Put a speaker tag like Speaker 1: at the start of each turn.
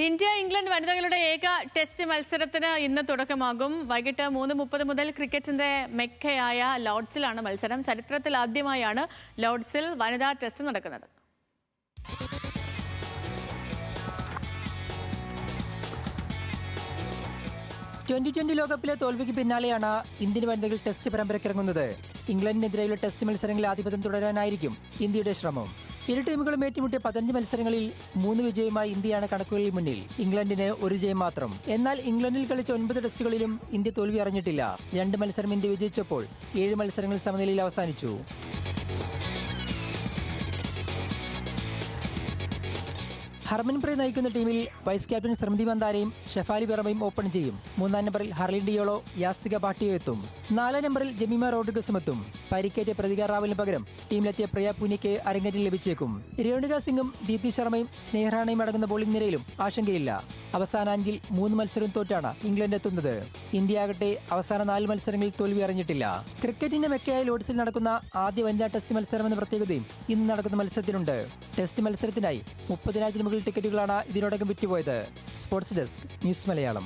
Speaker 1: India England വനിതകളുടെ ഏക test മത്സരത്തിന് ഇന്ന് തുടക്കമാകും. വൈകിട്ട് 3:30 മുതൽ ക്രിക്കറ്റിന്റെ മെക്കയായ ലോർഡ്സിലാണ് മത്സരം. ചരിത്രത്തിൽ ആദ്യമായാണ് ലോർഡ്സിൽ വനിതാ ടെസ്റ്റ് നടക്കുന്നത്.
Speaker 2: T20 ലോകകപ്പിലെ തോൽവിക്ക് പിന്നാലെയാണ് ഇന്ത്യൻ വനിതകൾ ടെസ്റ്റ് പരമ്പരയ്ക്കിറങ്ങുന്നത്. ഇംഗ്ലണ്ടിനെതിരെയുള്ള ടെസ്റ്റ് മത്സരങ്ങളിൽ ആധിപത്യം തുടരാനായിരിക്കും ഇന്ത്യയുടെ ശ്രമം. ഇരു ടീമുകളും ഏറ്റുമുട്ടിയ 15 മത്സരങ്ങളിൽ 3 വിജയവുമായി ഇന്ത്യയാണ് കണക്കുകളിൽ മുന്നിൽ. ഇംഗ്ലണ്ടിന് 1 ജയം മാത്രം. എന്നാൽ ഇംഗ്ലണ്ടിൽ കളിച്ച 9 ടെസ്റ്റുകളിലും ഇന്ത്യ തോൽവി അറിഞ്ഞിട്ടില്ല. 2 മത്സരം ഇന്ത്യ വിജയിച്ചപ്പോൾ 7 മത്സരങ്ങൾ സമനിലയിൽ അവസാനിച്ചു. ഹർമൻപ്രീത് നയിക്കുന്ന ടീമിൽ വൈസ് ക്യാപ്റ്റൻ സ്മൃതി മന്ദാനയും ഷെഫാലി വെറമയും ഓപ്പൺ ചെയ്യും. 3-ാം നമ്പറിൽ ഹർലിൻ ഡിയോളോ, യാസ്തിക ഭാട്ടിയോ എത്തും. 4-ാം നമ്പറിൽ ജമീമ റോഡ്രിഗസും എത്തും. പരിക്കേറ്റ പ്രതിക റാവലിന് പകരം ടീമിലെത്തിയ പ്രിയ പൂനിക്ക് അരങ്ങേറ്റം ലഭിച്ചേക്കും. രേണുക സിംഗും ദീപ്തി ശർമ്മയും സ്നേഹ റാണയും അടങ്ങുന്ന ബോളിംഗ് നിരയിലും ആശങ്കയില്ല. അവസാന 5-ൽ 3 മത്സരം തോറ്റാണ് ഇംഗ്ലണ്ട് എത്തുന്നത്. ഇന്ത്യ ആകട്ടെ അവസാന 4 മത്സരങ്ങളിൽ തോൽവി അറിഞ്ഞിട്ടില്ല. ക്രിക്കറ്റിന്റെ മെക്കയായ ലോർഡ്സിൽ നടക്കുന്ന ആദ്യ വനിതാ ടെസ്റ്റ് മത്സരമെന്ന പ്രത്യേകതയും ഇന്ന് നടക്കുന്ന മത്സരത്തിനുണ്ട്. ടെസ്റ്റ് മത്സരത്തിനായി 30,000 മുകളിൽ ടിക്കറ്റുകളാണ് ഇതിനോടകം വിറ്റുപോയത്. Sports desk, news Malayalam.